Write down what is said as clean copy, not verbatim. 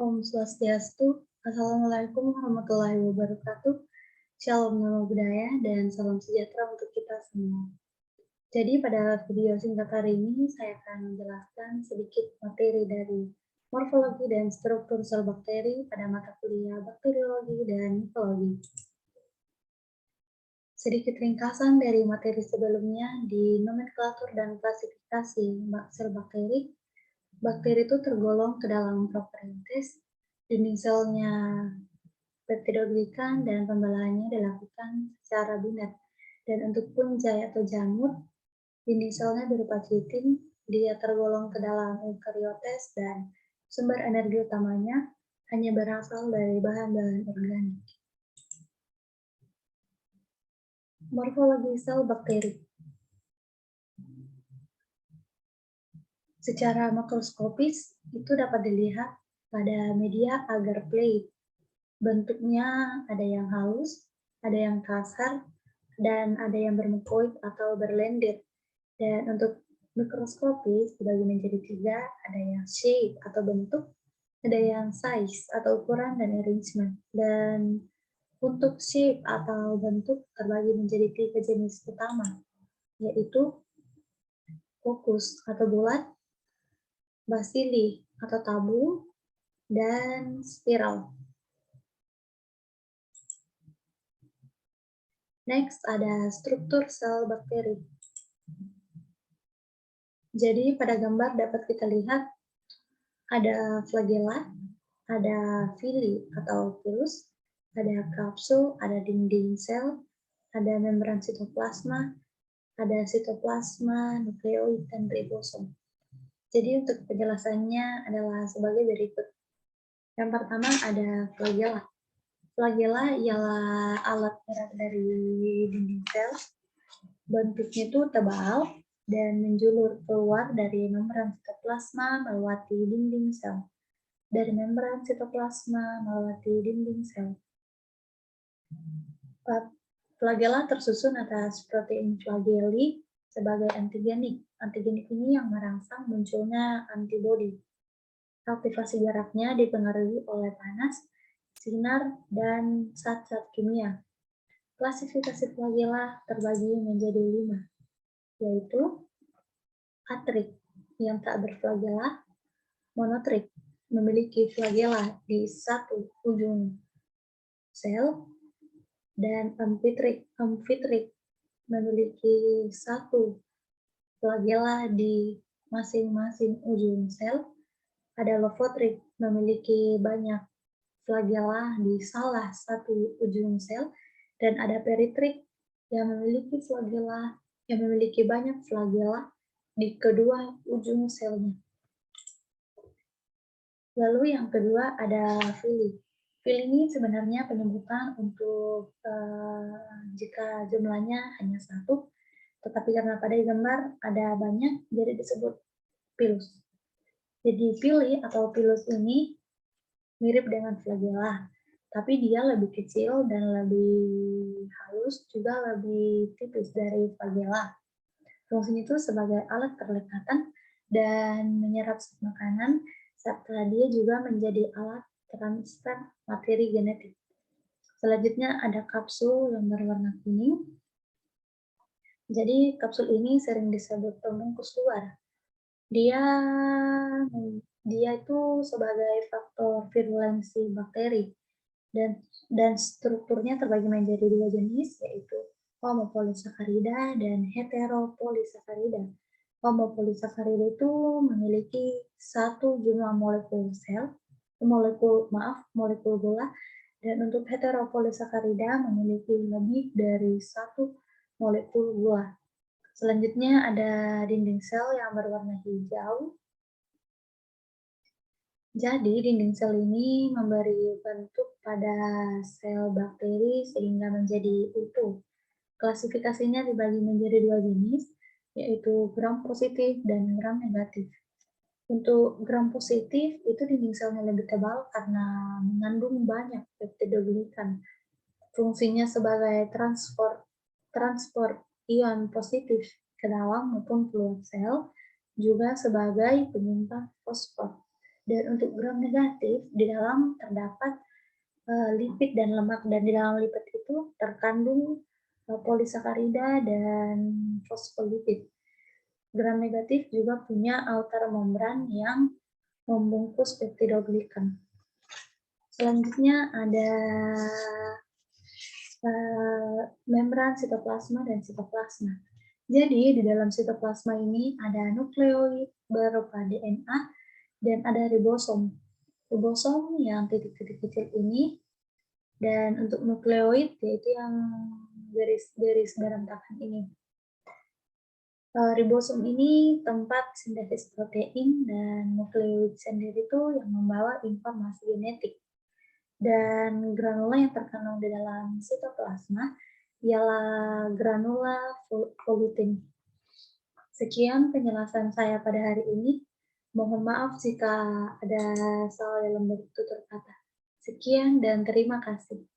Om Swastiastu, Assalamualaikum warahmatullahi wabarakatuh, Shalom Nama Budaya, dan salam sejahtera untuk kita semua. Jadi pada video singkat hari ini, saya akan menjelaskan sedikit materi dari morfologi dan struktur sel bakteri pada mata kuliah bakteriologi dan mikologi. Sedikit ringkasan dari materi sebelumnya di nomenklatur dan klasifikasi sel bakteri. Bakteri itu tergolong ke dalam prokaryotes, dinding selnya peptidoglikan dan pembelahannya dilakukan secara biner. Dan untuk punjai atau jamur, dinding selnya berupa chitin, dia tergolong ke dalam eukaryotes dan sumber energi utamanya hanya berasal dari bahan-bahan organik. Morfologi sel bakteri. Secara makroskopis, itu dapat dilihat pada media agar plate. Bentuknya ada yang halus, ada yang kasar, dan ada yang bermukoid atau berlendir. Dan untuk mikroskopis dibagi menjadi 3, ada yang shape atau bentuk, ada yang size atau ukuran dan arrangement. Dan untuk shape atau bentuk terbagi menjadi 3 jenis utama, yaitu fokus atau bulat, basili atau tabung, dan spiral. Next ada struktur sel bakteri. Jadi pada gambar dapat kita lihat ada flagella, ada villi atau pilus, ada kapsul, ada dinding sel, ada membran sitoplasma, ada sitoplasma, nukleoid, dan ribosom. Jadi untuk penjelasannya adalah sebagai berikut. Yang pertama ada flagella. Flagella ialah alat gerak dari dinding sel. Bentuknya itu tebal dan menjulur keluar dari membran sitoplasma melewati dinding sel. Dari membran sitoplasma melewati dinding sel. Flagella tersusun atas protein flagelli sebagai antigenik. Antigenik ini yang merangsang munculnya antibodi. Aktivasi jaraknya dipengaruhi oleh panas, sinar, dan zat-zat kimia. Klasifikasi flagella terbagi menjadi 5, yaitu atrik yang tak berflagella, monotrik memiliki flagella di satu ujung sel, dan amfitrik memiliki satu flagella di masing-masing ujung sel. Ada lofotrik memiliki banyak flagella di salah satu ujung sel, dan ada peritrik yang memiliki banyak flagella di kedua ujung selnya. Lalu yang kedua ada villi. Villi ini sebenarnya penyebutan untuk jika jumlahnya hanya 1, tetapi karena pada gambar ada banyak, jadi disebut pilus. Jadi villi atau pilus ini mirip dengan flagella, tapi dia lebih kecil dan lebih halus, juga lebih tipis dari flagella. Fungsinya itu sebagai alat perlekatan dan menyerap makanan, serta dia juga menjadi alat transfer materi genetik. Selanjutnya ada kapsul yang berwarna kuning. Jadi kapsul ini sering disebut pembungkus luar. Dia itu sebagai faktor virulensi bakteri dan strukturnya terbagi menjadi 2 jenis, yaitu homopolisakarida dan heteropolisakarida. Homopolisakarida itu memiliki satu jumlah molekul gula, dan untuk heteropolisakarida memiliki lebih dari satu molekul gula. Selanjutnya ada dinding sel yang berwarna hijau. Jadi dinding sel ini memberi bentuk pada sel bakteri sehingga menjadi utuh. Klasifikasinya dibagi menjadi 2 jenis, yaitu gram positif dan gram negatif. Untuk gram positif itu dinding selnya lebih tebal karena mengandung banyak peptidoglikan. Fungsinya sebagai transport ion positif ke dalam maupun keluar sel, juga sebagai penyimpan fosfor. Dan untuk gram negatif, di dalam terdapat lipid dan lemak, dan di dalam lipid itu terkandung polisakarida dan fosfolipid. Gram negatif juga punya outer membran yang membungkus peptidoglikan. Selanjutnya ada membran sitoplasma dan sitoplasma. Jadi di dalam sitoplasma ini ada nukleoid berupa DNA dan ada ribosom. Ribosom yang titik-titik kecil ini, dan untuk nukleoid yaitu yang garis-garis berantakan ini. Ribosom ini tempat sintesis protein, dan nukleoid sendiri itu yang membawa informasi genetik. Dan granula yang terkandung di dalam sitoplasma ialah granula volutin. Sekian penjelasan saya pada hari ini. Mohon maaf jika ada salah dalam tutur kata. Sekian dan terima kasih.